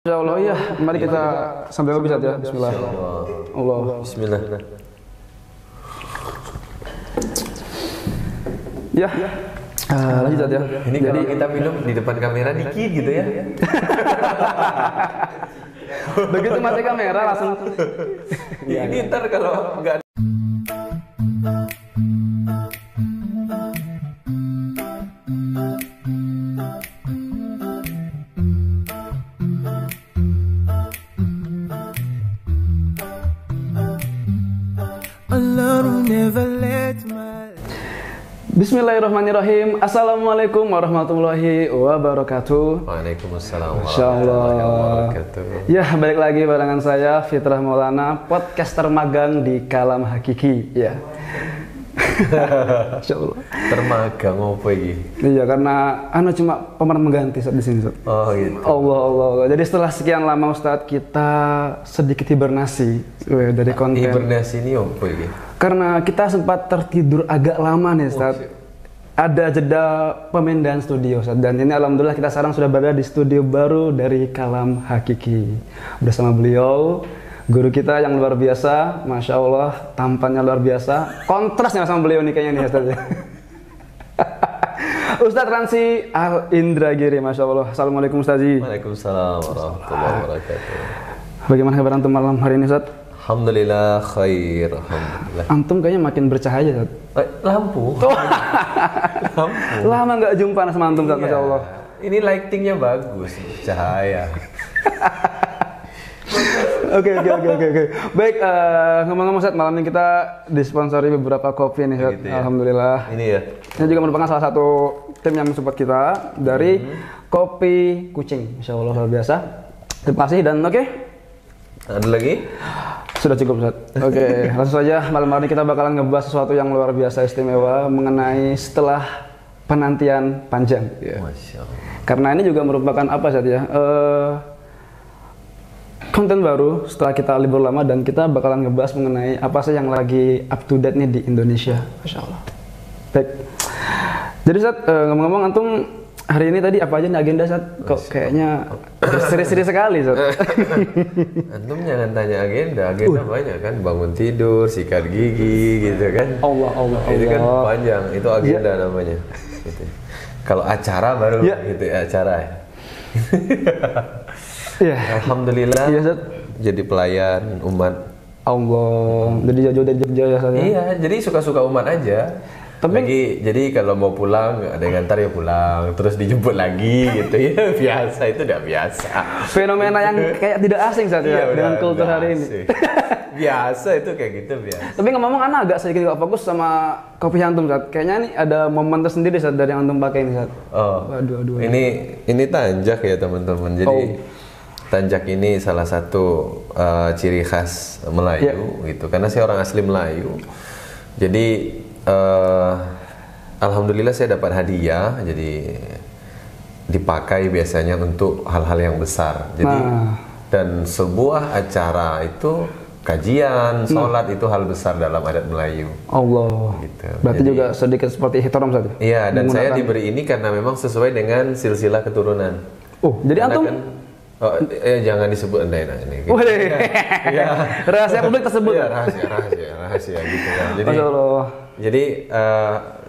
Insya Allah ya, mari kita sambil bisa ya. Bismillah. Allah. Bismillah. Ya, lanjut ya. Ini kalau kita minum di depan kamera dikit gitu ya. Begitu mati kamera langsung. Ini ntar kalau nggak Bismillahirrahmanirrahim. Assalamualaikum warahmatullahi wabarakatuh. Waalaikumsalam warahmatullahi wabarakatuh. Ya, balik lagi barengan saya Fitrah Maulana, podcaster magang di Kalam Hakiki. Ya. Insyaallah. Termagang apa ini? Iya, karena cuma pemeran mengganti saat di sini. Oh gitu. Allah. Jadi setelah sekian lama Ustadz kita sedikit hibernasi dari konten. Hibernasi ini apa ini? Karena kita sempat tertidur agak lama nih Ustadz. Ada jeda pemindahan studio Ustadz. Dan ini alhamdulillah kita sekarang sudah berada di studio baru dari Kalam Hakiki. Bersama beliau, guru kita yang luar biasa, Masya Allah, tampannya luar biasa. Kontrasnya sama beliau nih kayaknya nih Ustadz. Ustadz Ransi Al Indragiri, Masya Allah. Assalamualaikum Ustadz. Waalaikumsalam warahmatullahi wabarakatuh. Bagaimana kabar antum malam hari ini Ustadz? Alhamdulillah khair, alhamdulillah. Antum kayaknya makin bercahaya Ustadz. Lampu. Lampu. Lama nggak jumpa sama antum Ustadz, Masya Allah. Ini lightingnya bagus, cahaya. Oke. Baik, ngomong-ngomong Ustadz, malam ini kita disponsori beberapa kopi nih Ustadz. Gitu ya. Alhamdulillah. Ini ya. Ini juga merupakan salah satu tim yang mensupport kita dari Kopi Kucing. Masya Allah luar biasa. Terima kasih dan oke. Ada lagi? Sudah cukup Ustadz. Oke, langsung saja malam hari ini kita bakalan ngebahas sesuatu yang luar biasa istimewa mengenai setelah penantian panjang. Ya. Masya Allah. Karena ini juga merupakan apa Ustadz ya? Konten baru setelah kita libur lama dan kita bakalan ngebahas mengenai apa sih yang lagi up to date nih di Indonesia. Masya Allah. Baik. Jadi Ustadz, ngomong-ngomong antum hari ini tadi apa aja nih agenda Ustadz? Kok kayaknya seri-seri sekali Ustadz. Antum jangan tanya agenda banyak kan, bangun tidur, sikat gigi gitu kan. Allah. Itu kan panjang, itu agenda namanya. Gitu. Kalau acara baru gitu acara ya. Iya. Alhamdulillah. Iya Ustadz. Jadi pelayan umat. Allah. Jadi jauh dari Jogja ya Ustadz. Iya, jadi suka-suka umat aja. Tapi jadi kalau mau pulang ada yang ngantar ya pulang, terus dijemput lagi gitu ya, biasa, itu udah biasa. Fenomena yang kayak tidak asing saat ya dengan kultur hari ini. Biasa itu kayak gitu biasa. Tapi ngomong anak agak sedikit gak fokus sama kopi antum saat. Kayaknya nih ada momen tersendiri saat dari yang antum pakai ini saat. Oh. Aduh. Ini tanjak ya teman-teman. Jadi tanjak ini salah satu ciri khas Melayu gitu. Karena saya orang asli Melayu. Jadi alhamdulillah saya dapat hadiah, jadi dipakai biasanya untuk hal-hal yang besar. Jadi dan sebuah acara itu kajian, sholat itu hal besar dalam adat Melayu. Allah. Gitu. Berarti jadi, juga sedikit seperti ihtiram saja. Iya, dan saya diberi ini karena memang sesuai dengan silsilah keturunan. Jadi antum jangan disebut ini. Gitu. Ya. Rahasia publik tersebut. Iya, rahasia gitu kan. Jadi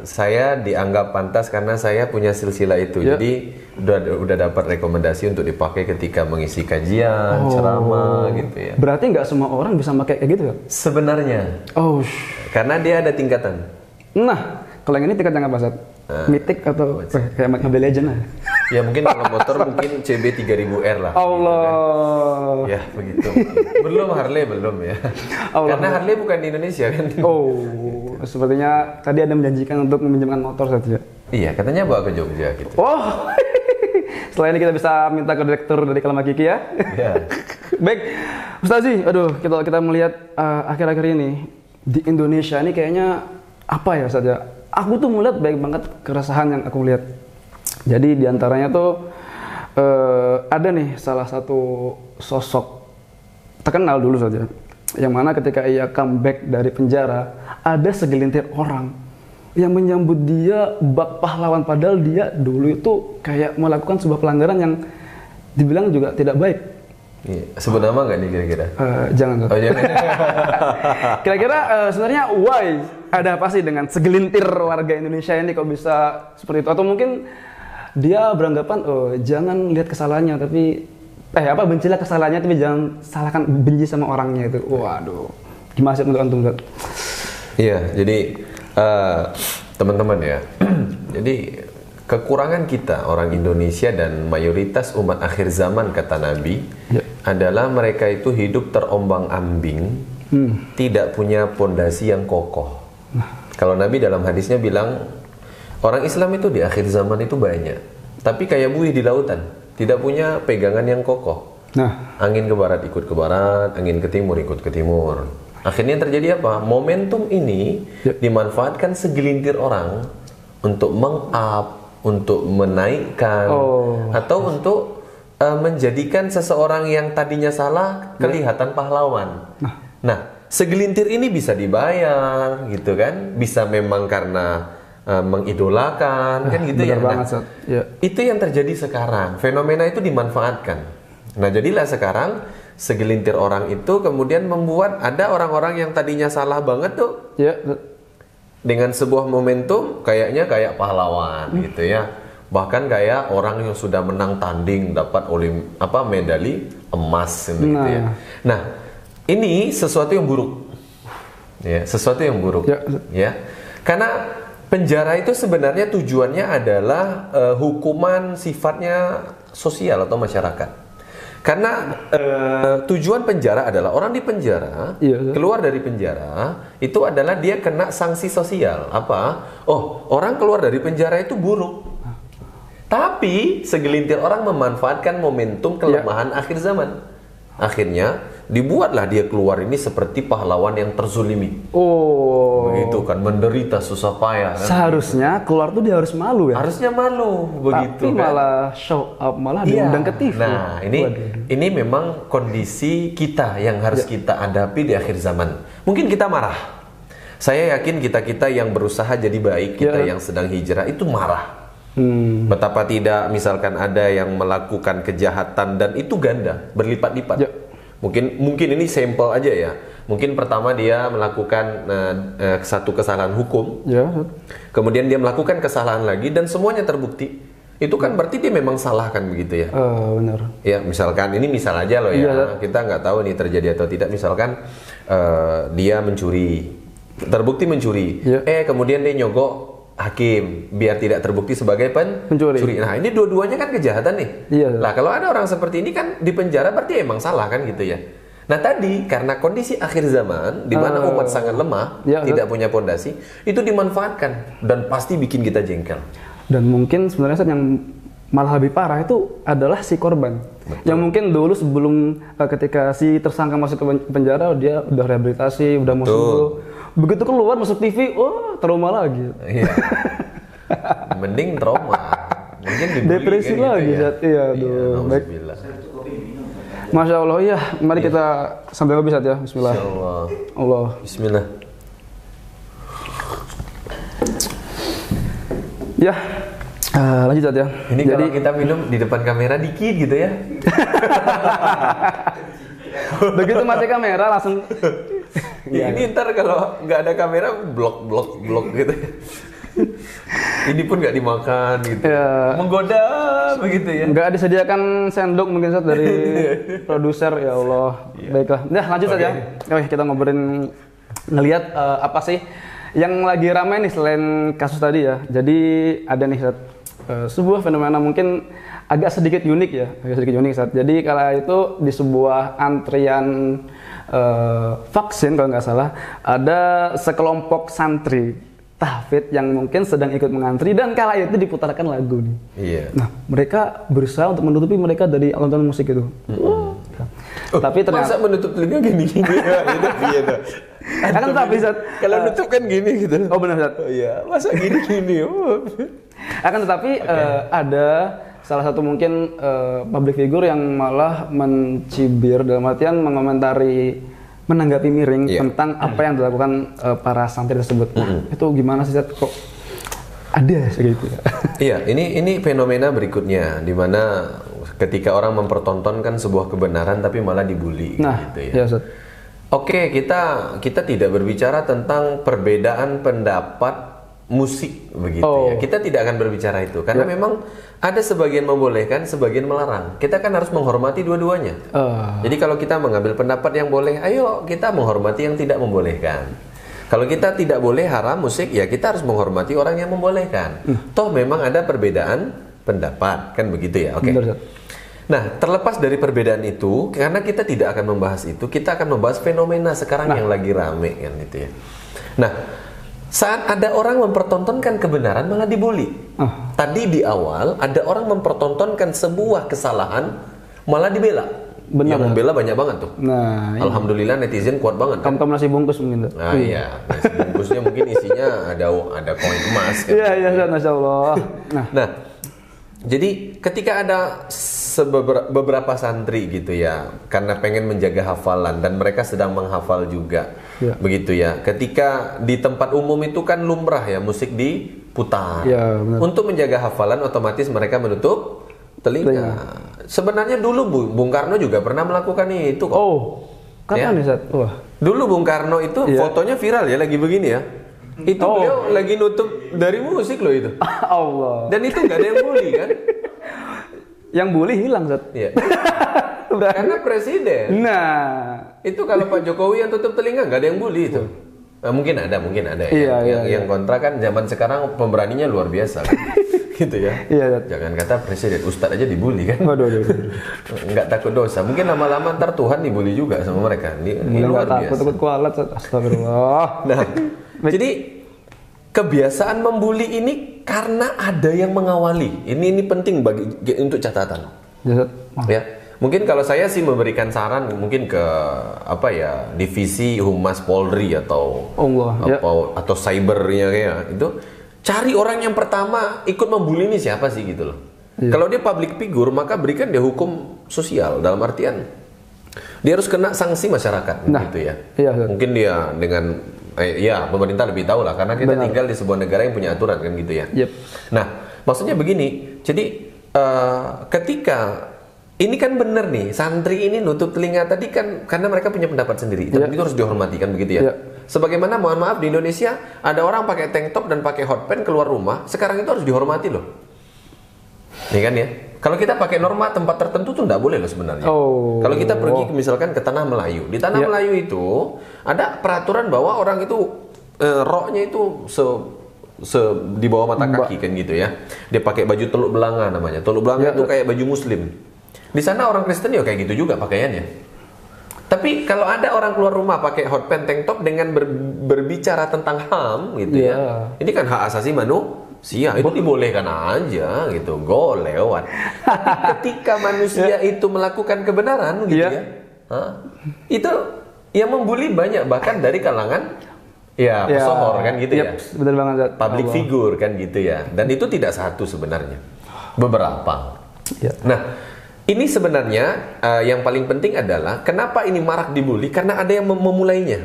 saya dianggap pantas karena saya punya silsilah itu. Jadi udah dapat rekomendasi untuk dipakai ketika mengisi kajian, ceramah gitu ya. Berarti nggak semua orang bisa pakai kayak gitu ya? Sebenarnya. Karena dia ada tingkatan. Nah, kalau yang ini tingkat yang apa Ustaz? Mythic atau kayak Mobile Legends lah? Ya mungkin kalau motor mungkin CB 3000R lah. Allah. Gitu kan. Ya begitu. Belum Harley belum ya. Allah. Karena Harley bukan di Indonesia kan. Sepertinya tadi Anda menjanjikan untuk meminjamkan motor saja. Iya, katanya bawa ke Jogja gitu. Setelah ini kita bisa minta ke direktur dari Kalam Hakiki ya. Iya. Baik, Ustazi, kita melihat akhir-akhir ini di Indonesia ini kayaknya apa ya Ustaz ya? Aku tuh melihat baik banget keresahan yang aku lihat. Jadi diantaranya tuh ada nih salah satu sosok terkenal dulu saja, yang mana ketika ia comeback dari penjara, ada segelintir orang yang menyambut dia bak pahlawan, padahal dia dulu itu kayak melakukan sebuah pelanggaran yang dibilang juga tidak baik. Iya. Sebut nama nggak nih kira-kira? Jangan tuh. Oh jangan. Kira-kira sebenarnya why ada apa sih dengan segelintir warga Indonesia ini kok bisa seperti itu? Atau mungkin dia beranggapan jangan lihat kesalahannya tapi bencilah kesalahannya tapi jangan salahkan benci sama orangnya itu. Waduh. Gimana sih menurut antum? Iya, jadi teman-teman ya. Jadi kekurangan kita orang Indonesia dan mayoritas umat akhir zaman kata Nabi adalah mereka itu hidup terombang-ambing, tidak punya pondasi yang kokoh. Kalau Nabi dalam hadisnya bilang orang Islam itu di akhir zaman itu banyak, tapi kayak buih di lautan, tidak punya pegangan yang kokoh. Angin ke barat ikut ke barat, angin ke timur ikut ke timur. Akhirnya terjadi apa? Momentum ini dimanfaatkan segelintir orang untuk meng-up, untuk menaikkan, atau untuk menjadikan seseorang yang tadinya salah kelihatan pahlawan. Nah, segelintir ini bisa dibayar, gitu kan? Bisa memang karena mengidolakan, kan gitu ya. Banget, itu yang terjadi sekarang. Fenomena itu dimanfaatkan. Nah, jadilah sekarang segelintir orang itu kemudian membuat ada orang-orang yang tadinya salah banget tuh. Dengan sebuah momentum kayaknya kayak pahlawan gitu ya. Bahkan kayak orang yang sudah menang tanding dapat medali emas gitu ya. Nah, ini sesuatu yang buruk. Ya, sesuatu yang buruk. Ya. Karena penjara itu sebenarnya tujuannya adalah hukuman sifatnya sosial atau masyarakat. Karena tujuan penjara adalah orang di penjara, keluar dari penjara, itu adalah dia kena sanksi sosial. Apa? Orang keluar dari penjara itu buruk. Tapi segelintir orang memanfaatkan momentum kelemahan akhir zaman. Akhirnya dibuatlah dia keluar ini seperti pahlawan yang terzulimi. Begitu kan, menderita susah payah kan? Seharusnya keluar tuh dia harus malu ya. Harusnya malu begitu. Tapi kan? malah show up, malah diundang ke TV. Nah, ini memang kondisi kita yang harus kita hadapi di akhir zaman. Mungkin kita marah. Saya yakin kita yang berusaha jadi baik, kita yang sedang hijrah itu marah. Betapa tidak, misalkan ada yang melakukan kejahatan dan itu ganda, berlipat-lipat. Mungkin ini sampel aja ya. Mungkin pertama dia melakukan satu kesalahan hukum, kemudian dia melakukan kesalahan lagi dan semuanya terbukti. Itu kan berarti dia memang salah kan begitu ya? Benar. Ya misalkan ini misal aja loh ya, kita nggak tahu nih terjadi atau tidak. Misalkan dia mencuri, terbukti mencuri, kemudian dia nyogok hakim biar tidak terbukti sebagai pencuri. Nah, ini dua-duanya kan kejahatan nih. Lah kalau ada orang seperti ini kan di penjara berarti emang salah kan gitu ya. Nah, tadi karena kondisi akhir zaman di mana umat sangat lemah, tidak punya pondasi, itu dimanfaatkan dan pasti bikin kita jengkel. Dan mungkin sebenarnya yang malah lebih parah itu adalah si korban. Yang mungkin dulu sebelum ketika si tersangka masuk ke penjara dia udah rehabilitasi, udah mau sembuh. Begitu keluar masuk TV, trauma lagi. Iya. Mending trauma. Mungkin depresi kan lagi. Gitu ya. Baik. Masya Allah, ya. Mari kita sambil habis ya. Bismillah. Allah. Bismillah. Ya. Lanjut ya. Ini jadi kalau kita minum di depan kamera dikit gitu ya. Begitu mati kamera langsung. Ini ntar kalau nggak ada kamera blok gitu. Ini pun nggak dimakan gitu. Menggoda begitu ya. Nggak disediakan sendok mungkin saat dari produser, ya Allah. Baiklah. Nah, lanjut saja. Kita ngobrolin ngelihat apa sih yang lagi ramai nih selain kasus tadi ya. Jadi ada nih sebuah fenomena mungkin agak sedikit unik ya, Jadi kala itu di sebuah antrian vaksin kalau nggak salah, ada sekelompok santri tahfidz yang mungkin sedang ikut mengantri dan kala itu diputarkan lagu nih. Nah, mereka berusaha untuk menutupi mereka dari alunan musik itu. Tapi ternyata masa menutup telinga gini ya, gitu. Akan tapi kalau nutup kan gini gitu. Oh benar Zat. Iya, masa gini. Akan tetapi ada salah satu mungkin public figure yang malah mencibir dalam artian mengomentari, menanggapi miring tentang apa yang dilakukan para santri tersebut. Itu gimana sih Zat? Kok ada segitu? Iya, ini fenomena berikutnya di mana ketika orang mempertontonkan sebuah kebenaran tapi malah dibully gitu ya. Ustaz. Oke, kita tidak berbicara tentang perbedaan pendapat musik begitu ya. Kita tidak akan berbicara itu karena memang ada sebagian membolehkan, sebagian melarang. Kita kan harus menghormati dua-duanya. Jadi kalau kita mengambil pendapat yang boleh, ayo kita menghormati yang tidak membolehkan. Kalau kita tidak boleh haram musik, ya kita harus menghormati orang yang membolehkan. Toh memang ada perbedaan pendapat, kan begitu ya. Oke. Nah, terlepas dari perbedaan itu, karena kita tidak akan membahas itu, kita akan membahas fenomena sekarang yang lagi rame kan gitu ya. Nah, saat ada orang mempertontonkan kebenaran malah dibully. Tadi di awal ada orang mempertontonkan sebuah kesalahan malah dibela. Benar. Yang membela banyak banget tuh. Nah, alhamdulillah netizen kuat banget. Kamu nasi bungkus mungkin tuh. Nah, iya, nasi bungkusnya mungkin isinya ada koin emas. Iya, Masya Allah. Nah, jadi ketika ada beberapa santri gitu ya, karena pengen menjaga hafalan dan mereka sedang menghafal juga, begitu ya. Ketika di tempat umum itu kan lumrah ya musik diputar. Untuk menjaga hafalan otomatis mereka menutup telinga. Sebenarnya dulu Bung Karno juga pernah melakukan itu kok. Kapan nih Ustaz? Dulu Bung Karno itu fotonya viral ya, lagi begini ya. Itu beliau lagi nutup dari musik loh itu. Allah. Dan itu nggak ada yang bully kan? Yang bully hilang, Zat. Iya. Karena presiden. Nah, itu kalau Pak Jokowi yang tutup telinga nggak ada yang bully itu. Mungkin ada. Yang kontra kan zaman sekarang pemberaninya luar biasa. Kan? Gitu ya. Jangan kata presiden, ustadz aja dibully kan. Waduh. Nggak takut dosa. Mungkin lama-lama ntar Tuhan dibully juga sama mereka. Ini luar biasa. Takut kualat, Astagfirullah. Nah, jadi kebiasaan membuli ini karena ada yang mengawali. Ini penting untuk catatan. Ya. Mungkin kalau saya sih memberikan saran mungkin ke divisi Humas Polri atau atau cybernya kayak itu, cari orang yang pertama ikut membuli ini siapa sih gitu loh. Kalau dia public figure maka berikan dia hukum sosial, dalam artian dia harus kena sanksi masyarakat gitu ya. Mungkin dia dengan pemerintah lebih tahu lah karena kita tinggal di sebuah negara yang punya aturan kan gitu ya. Nah, maksudnya begini. Jadi ketika ini kan benar nih, santri ini nutup telinga tadi kan karena mereka punya pendapat sendiri. Dan itu harus dihormati kan begitu ya. Sebagaimana mohon maaf di Indonesia ada orang pakai tank top dan pakai hot pants keluar rumah, sekarang itu harus dihormati loh. Nih kan ya. Kalau kita pakai norma tempat tertentu tuh enggak boleh loh sebenarnya. Kalau kita pergi misalkan ke tanah Melayu, di tanah Melayu itu ada peraturan bahwa orang itu roknya itu di bawah mata kaki kan gitu ya. Dia pakai baju teluk belanga namanya. Teluk belanga itu kayak baju muslim. Di sana orang Kristen ya kayak gitu juga pakaiannya. Tapi kalau ada orang keluar rumah pakai hot pants tank top dengan berbicara tentang HAM gitu ya. Ini kan hak asasi manusia, itu dibolehkan aja gitu, go lewat. Tapi ketika manusia itu melakukan kebenaran gitu itu yang membuli banyak, bahkan dari kalangan pesohor kan gitu ya. Benar banget. Public figure kan gitu ya. Dan itu tidak satu sebenarnya, beberapa. Nah, ini sebenarnya yang paling penting adalah kenapa ini marak dibully, karena ada yang memulainya.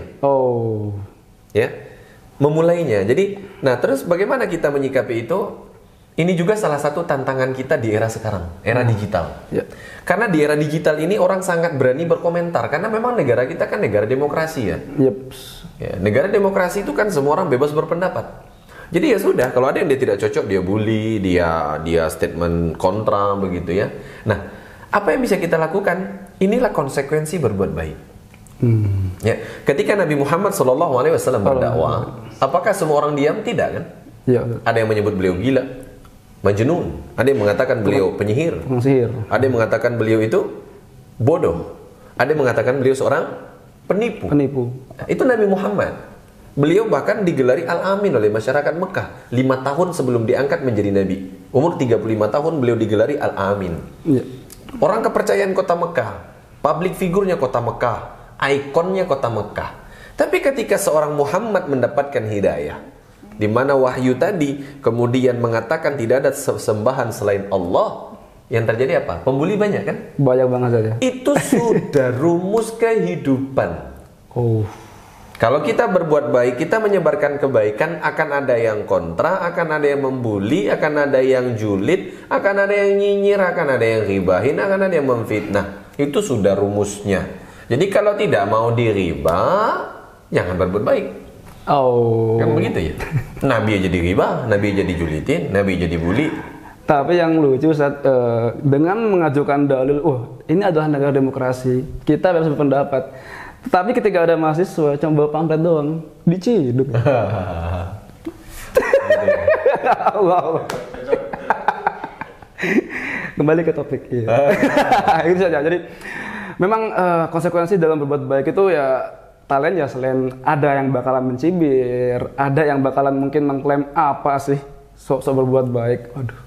Memulainya. Jadi, nah terus bagaimana kita menyikapi itu? Ini juga salah satu tantangan kita di era sekarang, era digital. Karena di era digital ini orang sangat berani berkomentar, karena memang negara kita kan negara demokrasi ya. Negara demokrasi itu kan semua orang bebas berpendapat. Jadi ya sudah, kalau ada yang dia tidak cocok, dia bully, dia statement kontra begitu ya. Nah, apa yang bisa kita lakukan? Inilah konsekuensi berbuat baik. Ketika Nabi Muhammad SAW berdakwah, apakah semua orang diam? Tidak kan? Ada yang menyebut beliau gila, majnun. Ada yang mengatakan beliau penyihir. Ada yang mengatakan beliau itu bodoh. Ada yang mengatakan beliau seorang penipu. Itu Nabi Muhammad. Beliau bahkan digelari Al-Amin oleh masyarakat Mekah 5 tahun sebelum diangkat menjadi Nabi. Umur 35 tahun beliau digelari Al-Amin. Orang kepercayaan kota Mekah, public figurnya kota Mekah, ikonnya kota Mekah. Tapi ketika seorang Muhammad mendapatkan hidayah, di mana wahyu tadi kemudian mengatakan tidak ada sembahan selain Allah, yang terjadi apa? Pembuli banyak kan? Banyak banget saja. Itu sudah rumus kehidupan. Kalau kita berbuat baik, kita menyebarkan kebaikan, akan ada yang kontra, akan ada yang membuli, akan ada yang julid, akan ada yang nyinyir, akan ada yang ribahin, akan ada yang memfitnah. Itu sudah rumusnya. Jadi kalau tidak mau diriba, jangan berbuat baik. Oh. Kan begitu ya. Nabi aja diriba, Nabi aja dijulidin, Nabi aja dibully. Tapi yang lucu saat dengan mengajukan dalil, ini adalah negara demokrasi, kita bebas berpendapat. Tapi ketika ada mahasiswa cuma bawa pamflet doang, diciduk. Allah. Kembali ke topik. Iya. Itu saja. Jadi memang konsekuensi dalam berbuat baik itu ya kalian ya selain ada yang bakalan mencibir, ada yang bakalan mungkin mengklaim apa sih sok-sok berbuat baik. Waduh.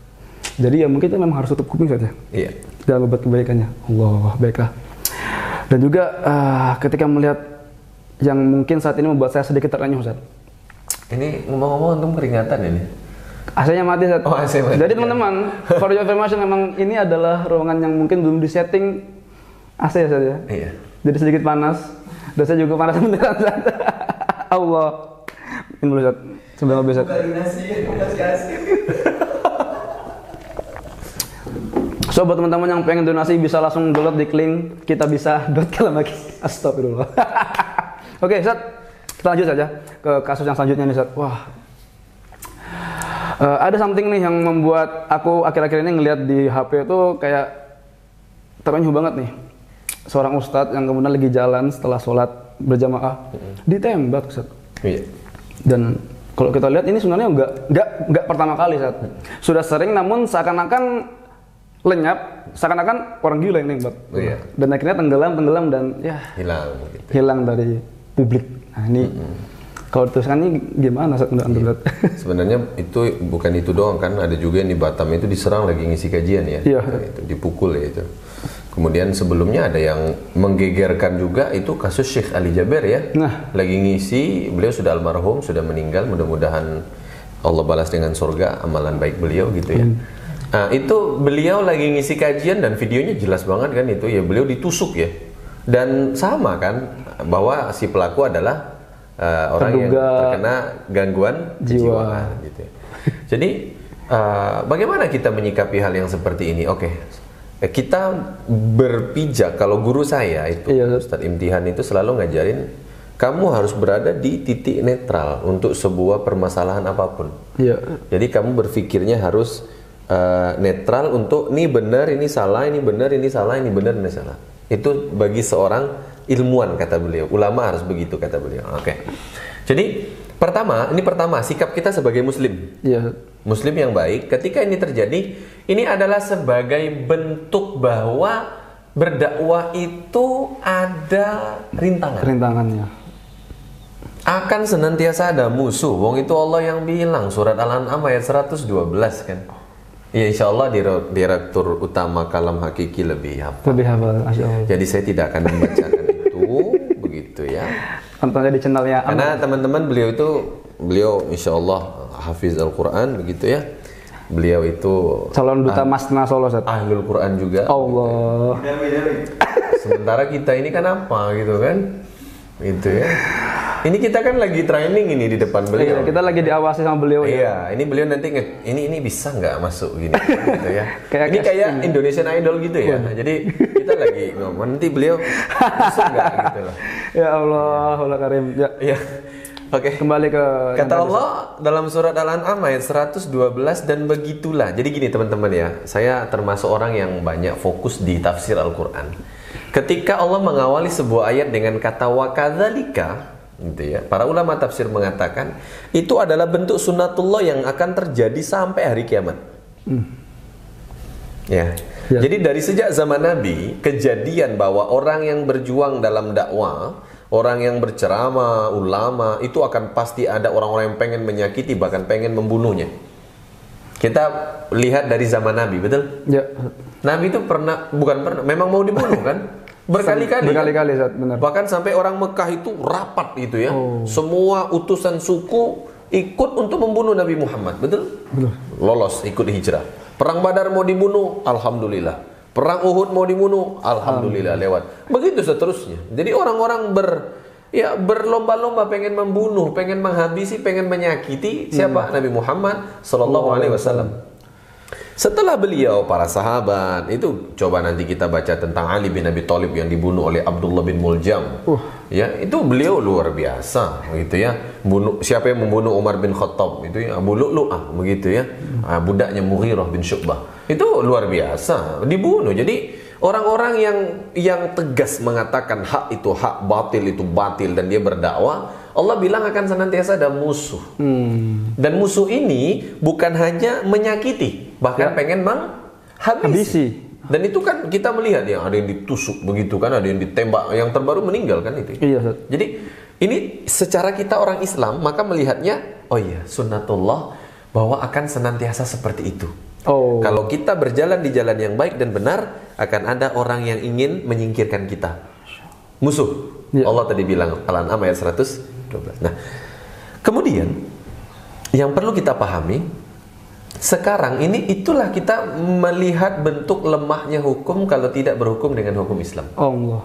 Jadi ya mungkin kita memang harus tutup kuping saja. Iya. Dalam berbuat kebaikannya. Allah, baiklah. Dan juga ketika melihat yang mungkin saat ini membuat saya sedikit terrenyuh, Ustaz. Ini ngomong-ngomong untung peringatan ini. AC-nya mati, Ustaz. Oh, AC mati. Jadi teman-teman, for your information memang ini adalah ruangan yang mungkin belum disetting AC ya, Ustaz ya. Iya. Jadi sedikit panas. Dan saya juga panas beneran, Ustaz. Allah. Ini dulu, Ustaz. Sebelum habis, Ustaz. So buat teman-teman yang pengen donasi bisa langsung download di link kita bisa .lagi. Astagfirullah. Oke, Ustaz. Kita lanjut saja ke kasus yang selanjutnya nih, Ustaz. Wah. Ada something nih yang membuat aku akhir-akhir ini ngelihat di HP itu kayak terenyuh banget nih. Seorang ustadz yang kemudian lagi jalan setelah sholat berjamaah ditembak, Ustaz. Iya. Dan kalau kita lihat ini sebenarnya nggak pertama kali, Ustaz. Sudah sering namun seakan-akan lenyap, seakan-akan orang gila yang nembak. Iya. Dan akhirnya tenggelam dan ya hilang dari publik. Nah ini kalau diteruskan ini gimana, Ustaz? Iya. Sebenarnya itu bukan itu doang kan, ada juga yang di Batam itu diserang lagi ngisi kajian ya. Iya. Itu dipukul ya itu. Kemudian sebelumnya ada yang menggegerkan juga, itu kasus Syekh Ali Jaber ya. Nah, lagi ngisi, beliau sudah almarhum, sudah meninggal, mudah-mudahan Allah balas dengan surga amalan baik beliau gitu ya. Nah, itu beliau lagi ngisi kajian dan videonya jelas banget kan itu ya, beliau ditusuk ya. Dan sama kan bahwa si pelaku adalah orang yang terkena gangguan kejiwaan gitu ya. Jadi bagaimana kita menyikapi hal yang seperti ini? Oke. Kita berpijak, kalau guru saya itu Ustadz Imtihan itu selalu ngajarin kamu harus berada di titik netral untuk sebuah permasalahan apapun. Iya. Jadi kamu berpikirnya harus netral untuk ini benar, ini salah, ini benar, ini salah, ini benar, ini salah. Itu bagi seorang ilmuwan kata beliau, ulama harus begitu kata beliau. Oke. Jadi pertama sikap kita sebagai muslim. Iya. Muslim yang baik ketika ini terjadi, ini adalah sebagai bentuk bahwa berdakwah itu ada rintangannya. Akan senantiasa ada musuh. Wong itu Allah yang bilang, surat Al-An'am ayat 112 kan. Ya insya Allah direktur utama Kalam Hakiki lebih hafal. Jadi saya tidak akan membacakan itu begitu ya. Tontonnya di channelnya. Karena teman-teman beliau insya Allah hafiz Al-Quran begitu ya. Beliau itu calon duta Masna Solo, ahlul Quran juga. Allah. Sementara kita ini kan apa gitu kan? Gitu ya. Ini kita kan lagi training ini di depan beliau. Iya, kita lagi diawasi sama beliau. Iya, ini beliau nanti ini bisa nggak masuk gini gitu ya. Ini kayak Indonesian Idol gitu ya. Jadi kita lagi ngomong nanti beliau masuk nggak gitu loh. Ya Allah, Allah Karim. Ya. Iya. Oke. Kembali ke kata Allah dalam surat Al-An'am ayat 112 dan begitulah. Jadi gini teman-teman ya, saya termasuk orang yang banyak fokus di tafsir Al-Qur'an. Ketika Allah mengawali sebuah ayat dengan kata wa kadzalika gitu ya. Para ulama tafsir mengatakan itu adalah bentuk sunnatullah yang akan terjadi sampai hari kiamat. Ya. Jadi dari sejak zaman Nabi, kejadian bahwa orang yang berjuang dalam dakwah, orang yang berceramah, ulama, itu akan pasti ada orang-orang yang pengen menyakiti, bahkan pengen membunuhnya. Kita lihat dari zaman Nabi, betul? Ya. Nabi itu memang mau dibunuh kan? Berkali-kali Zat, benar. Bahkan sampai orang Mekah itu rapat gitu ya. Semua utusan suku ikut untuk membunuh Nabi Muhammad, betul? Lolos ikut hijrah. Perang Badar mau dibunuh, alhamdulillah. Perang Uhud mau dibunuh, alhamdulillah lewat. Begitu seterusnya. Jadi orang-orang ya berlomba-lomba pengen membunuh, pengen menghabisi, pengen menyakiti siapa? Nabi Muhammad sallallahu alaihi wasallam. Setelah beliau, para sahabat, itu coba nanti kita baca tentang Ali bin Abi Thalib yang dibunuh oleh Abdullah bin Muljam. Ya, itu beliau luar biasa, gitu ya. Siapa yang membunuh Umar bin Khattab? Itu ya Abu Lu'lu'ah, begitu ya. Budaknya Mughirah bin Syu'bah. Itu luar biasa, dibunuh. Jadi orang-orang yang tegas mengatakan hak itu hak, batil itu batil, dan dia berdakwah, Allah bilang akan senantiasa ada musuh. Dan musuh ini bukan hanya menyakiti, bahkan pengen menghabisi. Dan itu kan kita melihat ya, ada yang ditusuk begitu kan, ada yang ditembak, yang terbaru meninggal kan itu. Iya. Jadi ini secara kita orang Islam maka melihatnya, oh iya, sunnatullah bahwa akan senantiasa seperti itu. Kalau kita berjalan di jalan yang baik dan benar, akan ada orang yang ingin menyingkirkan kita. Musuh. Allah tadi bilang Al-An'am ayat 112. Nah, kemudian yang perlu kita pahami sekarang ini, itulah kita melihat bentuk lemahnya hukum kalau tidak berhukum dengan hukum Islam. Allah.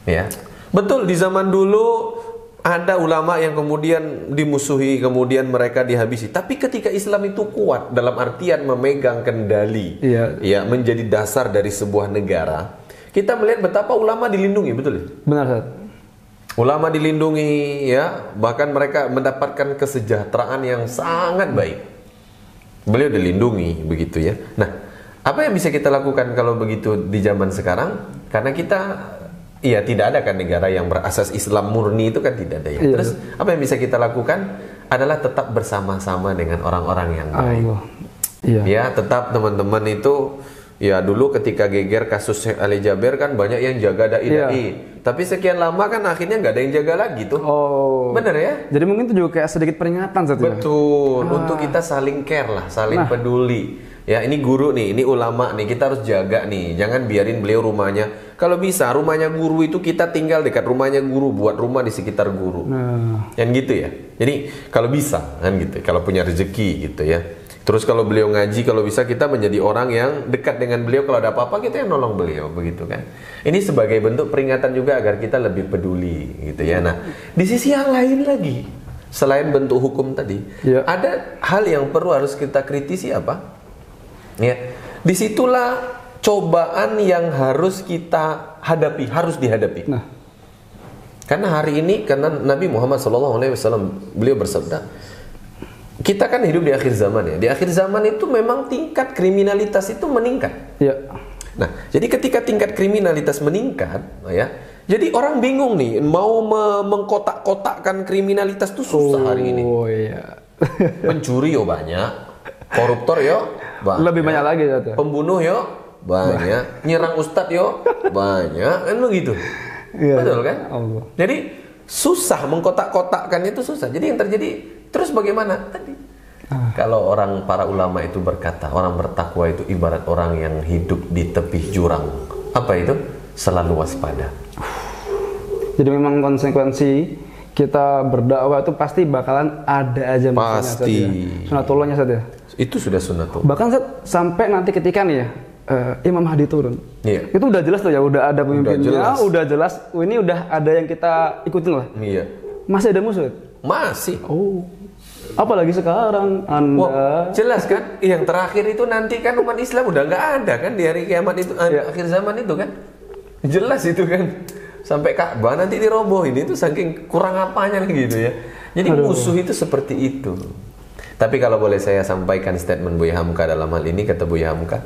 Ya, betul, di zaman dulu ada ulama yang kemudian dimusuhi, kemudian mereka dihabisi. Tapi ketika Islam itu kuat dalam artian memegang kendali, ya, menjadi dasar dari sebuah negara, kita melihat betapa ulama dilindungi, betul ya? Benar, Ustaz. Ulama dilindungi, ya, bahkan mereka mendapatkan kesejahteraan yang sangat baik. Beliau dilindungi, begitu ya. Nah, apa yang bisa kita lakukan kalau begitu di zaman sekarang? Karena kita, iya, tidak ada kan negara yang berasas Islam murni, itu kan tidak ada ya. Terus apa yang bisa kita lakukan adalah tetap bersama-sama dengan orang-orang yang baik. Ya, tetap teman-teman itu, ya, dulu ketika geger kasus Syekh Ali Jaber kan banyak yang jaga dai-dai. Tapi sekian lama kan akhirnya nggak ada yang jaga lagi tuh. Bener ya? Jadi mungkin itu juga kayak sedikit peringatan saja. Betul. Untuk kita saling care lah, saling peduli. Ya, ini guru nih, ini ulama nih, kita harus jaga nih. Jangan biarin beliau rumahnya. Kalau bisa rumahnya guru itu kita tinggal dekat rumahnya guru, buat rumah di sekitar guru. Yang gitu ya. Jadi kalau bisa kan gitu. Kalau punya rezeki gitu ya. Terus kalau beliau ngaji, kalau bisa kita menjadi orang yang dekat dengan beliau. Kalau ada apa-apa kita yang nolong beliau, begitu kan. Ini sebagai bentuk peringatan juga agar kita lebih peduli, gitu ya. Nah, di sisi yang lain lagi, selain bentuk hukum tadi, ada hal yang perlu harus kita kritisi apa? Ya, disitulah cobaan yang harus kita hadapi, harus dihadapi. Nah, karena hari ini, karena Nabi Muhammad SAW beliau bersabda, kita kan hidup di akhir zaman ya. Di akhir zaman itu memang tingkat kriminalitas itu meningkat. Nah, jadi ketika tingkat kriminalitas meningkat, ya, jadi orang bingung nih, mau mengkotak-kotakkan kriminalitas itu susah hari ini. Pencuri yo banyak, koruptor yo banyak, lebih banyak lagi ya. Pembunuh yo banyak, nyerang ustadz yo banyak, kan begitu. Betul kan? Jadi susah mengkotak-kotakkan itu susah. Jadi yang terjadi, terus bagaimana tadi? Kalau para ulama itu berkata, orang bertakwa itu ibarat orang yang hidup di tepi jurang. Apa itu? Selalu waspada. Jadi memang konsekuensi kita berdakwah itu pasti bakalan ada aja masalahnya. Pasti. Sunatullahnya saja. Itu sudah sunatullah. Bahkan sampai nanti ketika nih ya, Imam Mahdi turun. Itu udah jelas tuh ya, udah ada pemimpinnya, udah jelas. Ini udah ada yang kita ikutin lah. Masih ada musuh? Masih. Apalagi sekarang Anda. Jelas kan? Yang terakhir itu nanti kan umat Islam udah nggak ada kan di hari kiamat itu, akhir zaman itu kan. Jelas itu kan. Sampai Ka'bah nanti dirobohin, itu saking kurang apanya gitu ya. Jadi musuh itu seperti itu. Tapi kalau boleh saya sampaikan statement Buya Hamka dalam hal ini, kata Buya Hamka,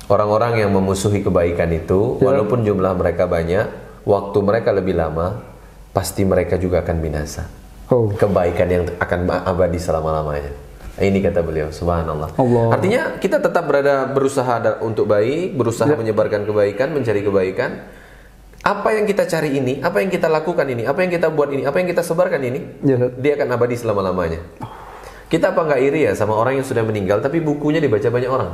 orang-orang yang memusuhi kebaikan itu, walaupun jumlah mereka banyak, waktu mereka lebih lama, pasti mereka juga akan binasa. Kebaikan yang akan abadi selama-lamanya. Ini kata beliau, subhanallah. Artinya kita tetap berusaha untuk baik, berusaha menyebarkan kebaikan, mencari kebaikan. Apa yang kita cari ini, apa yang kita lakukan ini, apa yang kita buat ini, apa yang kita sebarkan ini, dia akan abadi selama-lamanya. Kita apa nggak iri ya sama orang yang sudah meninggal, tapi bukunya dibaca banyak orang?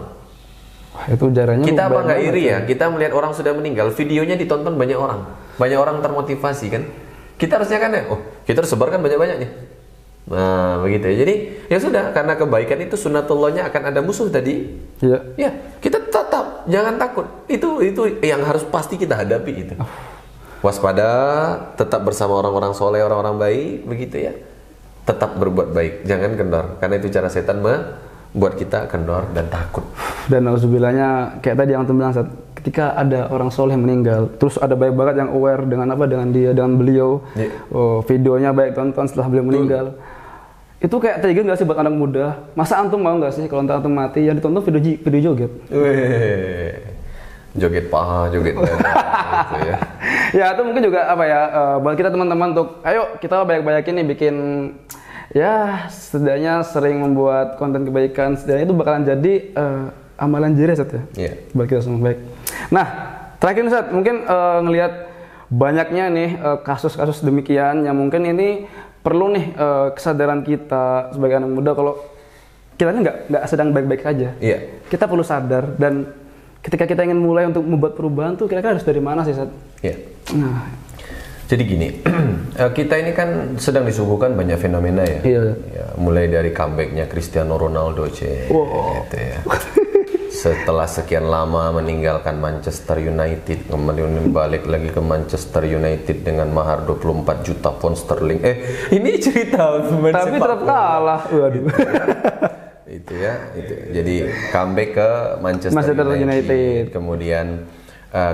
Itu jaranya. Kita apa nggak iri ya? Kita melihat orang sudah meninggal, videonya ditonton banyak orang termotivasi kan? Kita harusnya kan ya, kita harus sebarkan banyak-banyaknya. Nah, begitu ya. Jadi ya sudah, karena kebaikan itu sunatullahnya akan ada musuh tadi. Ya, kita tetap jangan takut. Itu yang harus pasti kita hadapi itu. waspada, tetap bersama orang-orang soleh, orang-orang baik, begitu ya. Tetap berbuat baik, jangan kendor, karena itu cara setan membuat kita kendor dan takut. Dan nauzubillahnya kayak tadi yang bilang, ketika ada orang soleh meninggal, terus ada baik banget yang aware dengan dengan beliau, videonya baik tonton setelah beliau meninggal. Itu kayak trigger nggak sih buat anak muda? Masa antum mau nggak sih kalau antum mati yang ditonton video joget? Joget paha, joget dada, gitu ya. Ya itu mungkin juga apa ya, buat kita teman-teman untuk ayo kita banyak-banyakin nih bikin, ya setidaknya sering membuat konten kebaikan, setidaknya itu bakalan jadi amalan jariah Ustaz ya. Yeah. Buat kita semua. Baik. Nah, terakhir Ustaz, mungkin ngelihat banyaknya nih kasus-kasus demikian yang mungkin ini perlu nih kesadaran kita sebagai anak muda kalau kita ini nggak sedang baik-baik saja. Yeah. Kita perlu sadar, dan ketika kita ingin mulai untuk membuat perubahan tuh kira-kira harus dari mana sih Ustaz? Yeah. Nah, jadi gini, kita ini kan sedang disuguhkan banyak fenomena ya. Iya. Ya, mulai dari comebacknya Cristiano Ronaldo, gitu ya. Setelah sekian lama meninggalkan Manchester United, kemudian balik lagi ke Manchester United dengan mahar 24 juta pound sterling. Ini cerita tapi tetap kalah. Waduh. Itu ya, itu. Jadi comeback ke Manchester United. Kemudian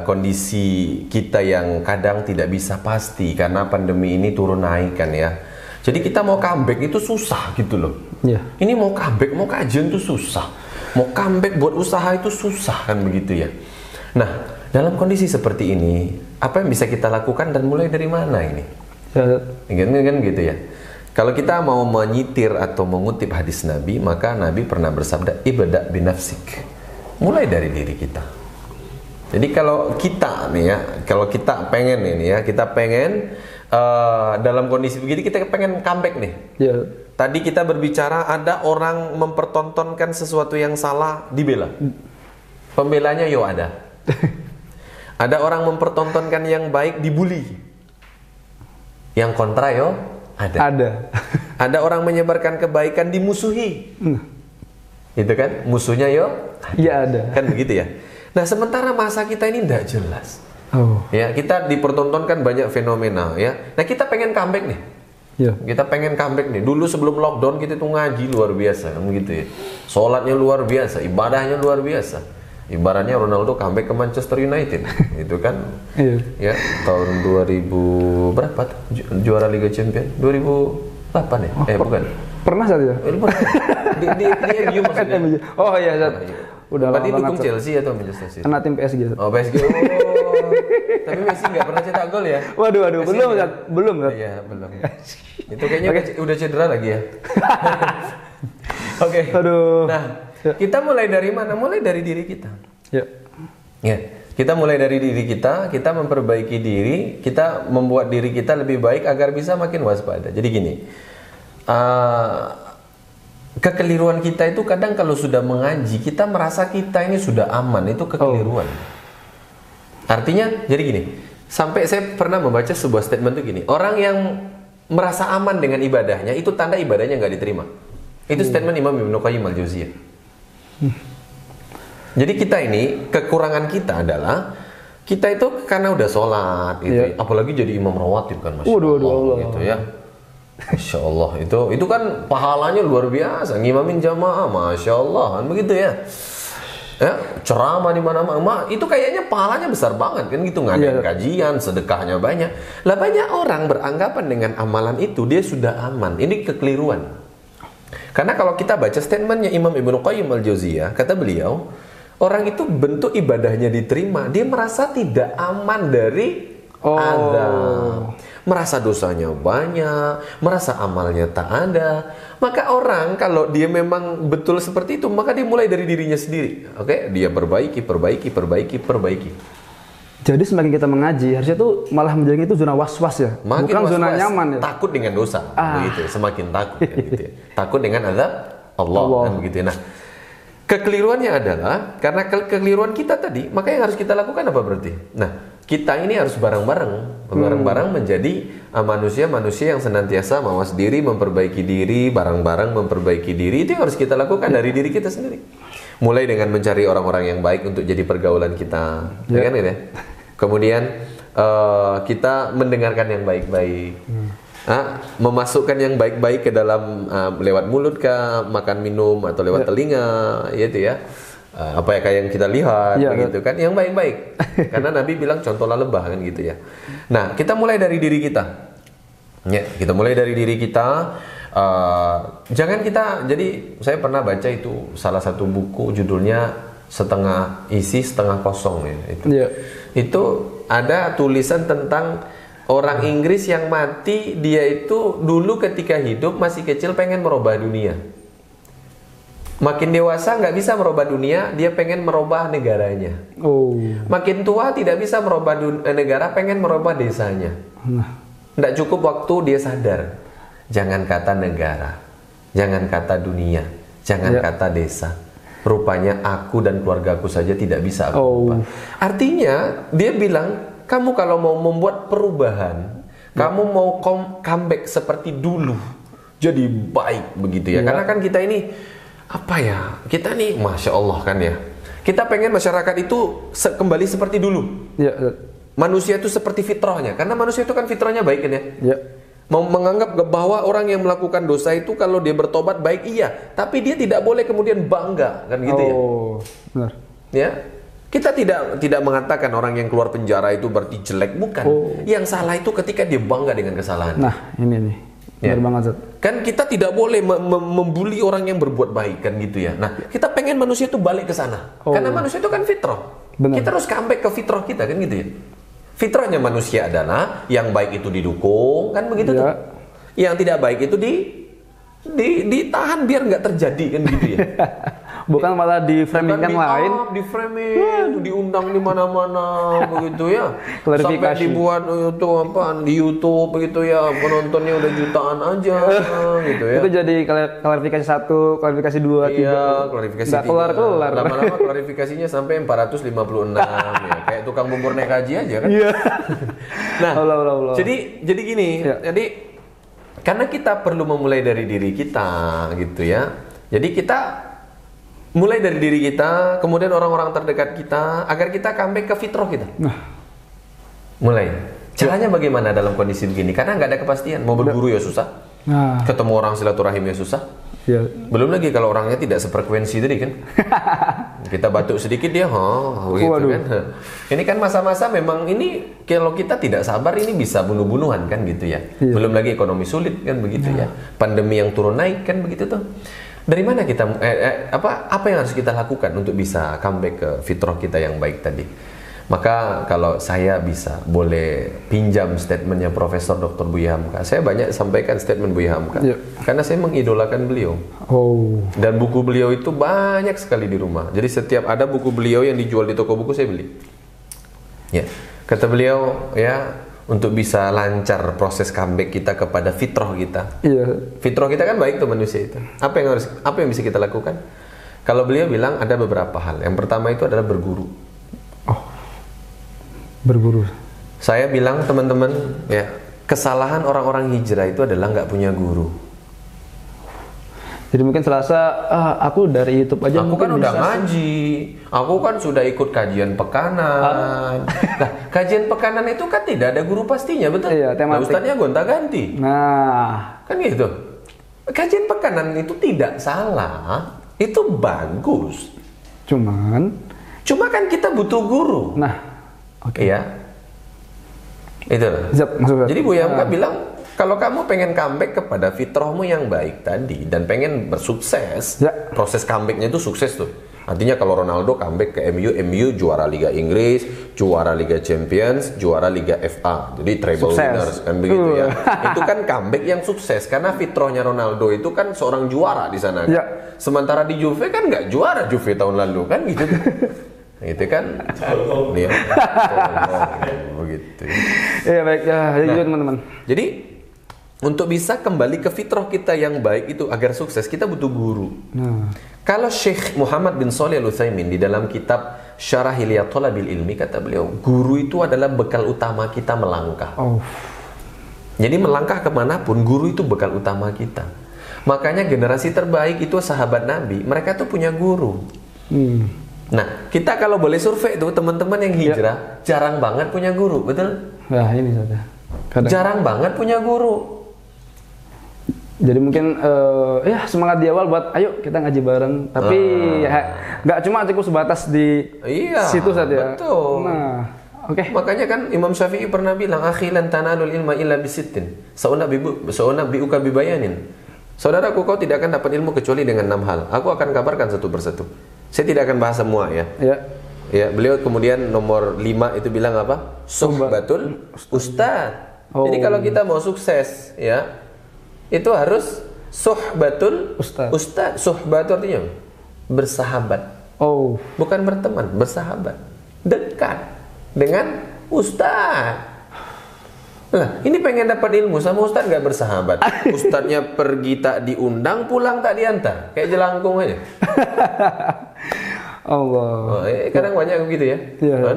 kondisi kita yang kadang tidak bisa pasti karena pandemi ini turun naik kan ya. Jadi kita mau comeback itu susah gitu loh. Yeah. Ini mau comeback, mau kajian itu susah. Mau comeback buat usaha itu susah kan begitu ya. Nah, dalam kondisi seperti ini, apa yang bisa kita lakukan dan mulai dari mana ini? Kan gitu ya. Kalau kita mau menyitir atau mengutip hadis Nabi, maka Nabi pernah bersabda, ibda' binafsik. Mulai dari diri kita. Jadi kalau kita nih ya, kalau kita pengen ini ya, kita pengen dalam kondisi begini kita pengen comeback nih. Yeah. Tadi kita berbicara ada orang mempertontonkan sesuatu yang salah dibela. Pembelanya yo ada. Ada orang mempertontonkan yang baik dibully. Yang kontra yo ada. Ada orang menyebarkan kebaikan dimusuhi. Itu kan musuhnya yo? Iya ada. Kan begitu ya. Nah sementara masa kita ini tidak jelas. Ya kita dipertontonkan banyak fenomena ya. Nah kita pengen comeback nih. Yeah. Kita pengen comeback nih. Dulu sebelum lockdown kita tuh ngaji luar biasa kan gitu ya. Sholatnya luar biasa, ibadahnya luar biasa. Ibaratnya Ronaldo comeback ke Manchester United. Itu kan ya tahun 2000 berapa juara Liga Champions? 2008 ya? Bukan. Pernah saja. Di MU maksudnya. Oh iya, udah lama banget. Dukung Chelsea atau Manchester City? Anak tim PSG. Oh, PSG. Tapi Messi nggak pernah cetak gol ya? Waduh, belum kan? Iya, belum. Itu kayaknya udah cedera lagi ya. Oke. Aduh. Nah, kita mulai dari mana? Mulai dari diri kita. Ya. Kita mulai dari diri kita memperbaiki diri, kita membuat diri kita lebih baik agar bisa makin waspada. Jadi gini, kekeliruan kita itu kadang kalau sudah mengaji, kita merasa kita ini sudah aman, itu kekeliruan. Artinya, jadi gini, sampai saya pernah membaca sebuah statement itu gini, orang yang merasa aman dengan ibadahnya, itu tanda ibadahnya nggak diterima. Itu statement Imam Ibnu Qayyim al-Jauziyah. Jadi kita ini, kekurangan kita adalah, kita itu karena udah sholat, gitu, apalagi jadi imam rawatib kan, Masya Allah, gitu ya. Masya Allah, itu kan pahalanya luar biasa, ngimamin jamaah, Masya Allah, kan begitu ya. Ya, ceramah di mana-mana, itu kayaknya pahalanya besar banget kan gitu, ngadain kajian, sedekahnya banyak. Lah banyak orang beranggapan dengan amalan itu dia sudah aman. Ini kekeliruan. Karena kalau kita baca statementnya Imam Ibnu Qayyim al-Jauziyah, kata beliau, orang itu bentuk ibadahnya diterima, dia merasa tidak aman dari azab. Merasa dosanya banyak, merasa amalnya tak ada. Maka orang kalau dia memang betul seperti itu, maka dia mulai dari dirinya sendiri. Oke, dia perbaiki. Jadi semakin kita mengaji, harusnya tuh malah menjadi itu zona was-was ya, makin bukan was-was, zona nyaman ya. Takut dengan dosa, begitu. Semakin takut, kan, gitu ya. Takut dengan azab Allah. Kan begitu. Nah, kekeliruannya adalah karena kekeliruan kita tadi, maka yang harus kita lakukan apa berarti? Nah, kita ini harus bareng-bareng menjadi manusia-manusia yang senantiasa mawas diri, memperbaiki diri, bareng-bareng memperbaiki diri. Itu yang harus kita lakukan dari diri kita sendiri. Mulai dengan mencari orang-orang yang baik untuk jadi pergaulan kita, ya kan gitu ya. Kemudian kita mendengarkan yang baik-baik, memasukkan yang baik-baik ke dalam lewat mulut kah, makan minum atau lewat telinga, gitu ya. Apa ya kayak yang kita lihat, begitu kan, yang baik-baik. Karena Nabi bilang contohlah lebah kan gitu ya. Nah, kita mulai dari diri kita. Ya, kita mulai dari diri kita. Jangan kita, jadi saya pernah baca itu salah satu buku judulnya setengah isi setengah kosong ya. Itu ada tulisan tentang orang Inggris yang mati, dia itu dulu ketika hidup masih kecil pengen merubah dunia. Makin dewasa nggak bisa merubah dunia, dia pengen merubah negaranya. Makin tua tidak bisa merubah negara, pengen merubah desanya. Nggak cukup waktu dia sadar. Jangan kata negara, jangan kata dunia, jangan kata desa. Rupanya aku dan keluargaku saja tidak bisa aku ubah. Artinya dia bilang, kamu kalau mau membuat perubahan, kamu mau comeback seperti dulu, jadi baik begitu ya. Karena kan kita ini apa ya? Kita nih, masya Allah kan ya. Kita pengen masyarakat itu kembali seperti dulu. Manusia itu seperti fitrahnya, karena manusia itu kan fitrahnya baik kan ya. Mau menganggap bahwa orang yang melakukan dosa itu kalau dia bertobat baik, iya, tapi dia tidak boleh kemudian bangga kan gitu ya. Benar. Ya. Kita tidak mengatakan orang yang keluar penjara itu berarti jelek, bukan. Yang salah itu ketika dia bangga dengan kesalahan. Nah, ini nih. Benar banget, Zat. Kan kita tidak boleh membuli orang yang berbuat baik kan gitu ya. Nah, kita pengen manusia itu balik ke sana. Karena manusia itu kan fitrah. Kita harus comeback ke fitrah kita kan gitu ya. Fitrahnya manusia adalah yang baik itu didukung, kan begitu tuh. Yang tidak baik itu ditahan biar nggak terjadi kan gitu ya. Bukan malah di framing kan lain. Di framing, diundang di mana-mana begitu ya. Klarifikasi. Sampai dibuat itu apa di YouTube begitu ya, penontonnya udah jutaan aja gitu ya. Itu jadi klarifikasi 1, klarifikasi 2, 3. Iya, klarifikasi 3. Kelar-kelar. Lama-lama klarifikasinya sampai 456 ya. Kayak tukang bubur naik haji aja kan. Iya. Nah, Allah. jadi gini, jadi karena kita perlu memulai dari diri kita gitu ya. Jadi kita mulai dari diri kita, kemudian orang-orang terdekat kita, agar kita comeback ke fitrah kita. Mulai. Caranya bagaimana dalam kondisi begini? Karena nggak ada kepastian. Mau berguru ya susah. Ketemu orang silaturahim ya susah. Belum lagi kalau orangnya tidak sefrekuensi tadi kan. Kita batuk sedikit dia, gitu kan. Ini kan masa-masa memang ini kalau kita tidak sabar ini bisa bunuh-bunuhan kan gitu ya. Belum lagi ekonomi sulit kan begitu ya. Pandemi yang turun naik kan begitu tuh. Dari mana kita apa yang harus kita lakukan untuk bisa comeback ke fitrah kita yang baik tadi? Maka kalau saya bisa boleh pinjam statementnya Profesor Dr. Buya Hamka. Saya banyak sampaikan statement Buya Hamka karena saya mengidolakan beliau. Dan buku beliau itu banyak sekali di rumah. Jadi setiap ada buku beliau yang dijual di toko buku saya beli. Ya, kata beliau ya, untuk bisa lancar proses comeback kita kepada fitrah kita. Fitrah kita kan baik tuh manusia itu. Apa yang bisa kita lakukan? Kalau beliau bilang ada beberapa hal. Yang pertama itu adalah berguru. Berguru. Saya bilang teman-teman ya, kesalahan orang-orang hijrah itu adalah nggak punya guru. Jadi mungkin serasa aku dari YouTube aja. Aku kan udah ngaji, aku kan sudah ikut kajian pekanan. Nah, kajian pekanan itu kan tidak ada guru pastinya, betul? Iya, nah, ustadznya gonta-ganti. Nah, kan gitu. Kajian pekanan itu tidak salah, itu bagus. Cuma kan kita butuh guru. Nah, ya. Itu. Jadi Buya Hamka bilang, kalau kamu pengen comeback kepada fitrahmu yang baik tadi dan pengen bersukses, proses comebacknya itu sukses tuh. Artinya kalau Ronaldo comeback ke MU juara Liga Inggris, juara Liga Champions, juara Liga FA. Jadi treble winners kan begitu ya. Itu kan comeback yang sukses karena fitrahnya Ronaldo itu kan seorang juara di sana. Sementara di Juve kan nggak juara Juve tahun lalu kan gitu. Itu kan dia. Begitu. Iya baik ya, teman-teman. Jadi untuk bisa kembali ke fitrah kita yang baik itu agar sukses kita butuh guru. Kalau Syekh Muhammad bin Shalih Al-Utsaimin di dalam kitab Syarah Hilyat Thalabil Ilmi kata beliau, guru itu adalah bekal utama kita melangkah. Jadi melangkah kemanapun guru itu bekal utama kita. Makanya generasi terbaik itu sahabat Nabi, mereka tuh punya guru. Nah, kita kalau boleh survei tuh teman-teman yang hijrah jarang banget punya guru, betul? Nah, ini saja. Jarang banget punya guru. Jadi mungkin ya semangat di awal buat ayo kita ngaji bareng. Tapi ya nggak cuma cukup sebatas di situ saja. Betul. Nah, oke. Makanya kan Imam Syafi'i pernah bilang, "Akhi lan tanalul ilma illa bisittin. Sa'unabbi'uka bibayanin." Saudaraku, kau tidak akan dapat ilmu kecuali dengan 6 hal. Aku akan kabarkan satu persatu. Saya tidak akan bahas semua ya. Ya, beliau kemudian nomor 5 itu bilang apa? Suhbatul ustad. Jadi kalau kita mau sukses ya, itu harus suhbatul ustad. Suhbat artinya bersahabat. Bukan berteman, bersahabat. Dekat dengan ustad. Nah, ini pengen dapat ilmu sama ustad gak bersahabat. Ustadnya pergi tak diundang, pulang tak diantar. Kayak jelangkung aja. Allah. Kadang banyak begitu ya.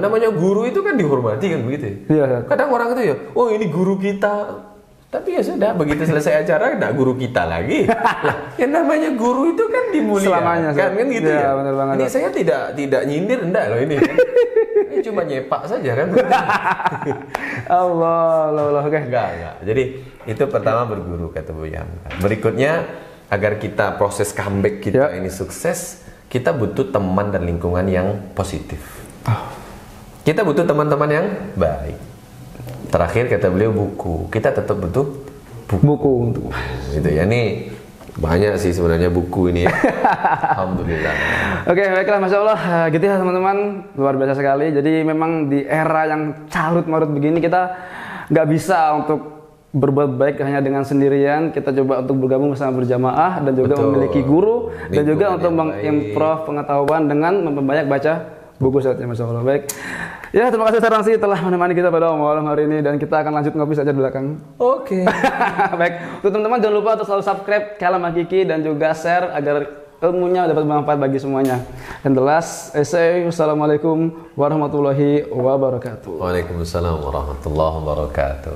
Namanya guru itu kan dihormati kan begitu ya. Kadang orang itu ya, oh ini guru kita. Tapi ya sudah, begitu selesai acara, enggak guru kita lagi. Lah, yang namanya guru itu kan dimuliakan, selamanya, kan gitu ya. Benar banget. Ini saya tidak nyindir, enggak loh ini. Ini cuma nyepak saja kan. Allah, oke. Enggak. Jadi itu pertama berguru kata Bu Yam. Berikutnya agar kita proses comeback kita ini sukses, kita butuh teman dan lingkungan yang positif. Kita butuh teman-teman yang baik. Terakhir kata beliau buku. Kita tetap butuh buku. Gitu ya. Ini banyak sih sebenarnya buku ini ya. Alhamdulillah. Oke, baiklah, Masya Allah. Gitu ya teman-teman, luar biasa sekali. Jadi memang di era yang carut-marut begini kita nggak bisa untuk berbuat baik hanya dengan sendirian. Kita coba untuk bergabung bersama berjamaah dan juga memiliki guru dan juga untuk mengimprove pengetahuan dengan memperbanyak baca buku saja, Masya Allah. Baik. Ya, terima kasih Ustaz Ramzi telah menemani kita pada malam hari ini dan kita akan lanjut ngopi saja di belakang. Oke. Baik, untuk teman-teman jangan lupa untuk selalu subscribe Kalam Hakiki dan juga share agar ilmunya dapat bermanfaat bagi semuanya. Dan the last essay, wassalamualaikum warahmatullahi wabarakatuh. Waalaikumsalam warahmatullahi wabarakatuh.